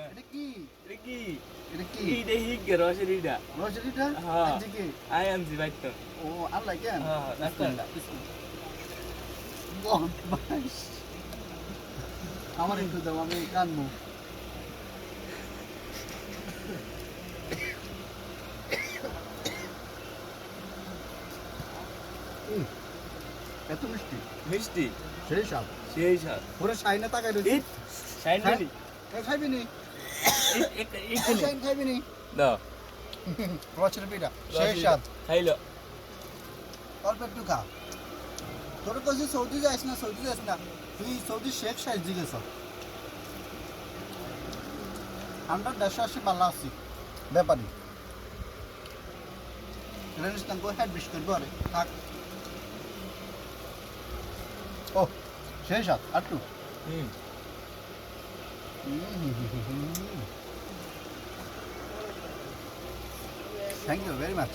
এটা কি এটা কি এটা কি এইটা হিগে রসেরিটা রসিটা হ্যাঁ। আনছি কি আই আনছি বাইতো ও আল্লাহ কেন হ্যাঁ, বিসমিল্লাহ, বিসমিল্লাহ। বদমাইশ। আমার একটু দাও আমি কানবো এত মিষ্টি মিষ্টি সেই স্বাদ সেই স্বাদ পুরো শাইনে তাকাই রয়েছি শাইন হ্যাঁ? রেডি খাইবি নি এখানে শাইন খাইবি নি দাও রসের পিঠা সেই স্বাদ খাইলো অল্প একটু খা তোর কাছে সৌদি যাস না তুই সৌদি শেখ সাইজ জিগেছ আমরা 180 পাল্লা আছি ব্যাপারী রেনিস তাঙ্কো হেড বিশ করবো আরে থাক ও সেই স্বাদ আটটু হুম থ্যাংক ইউ ভেরি মাচ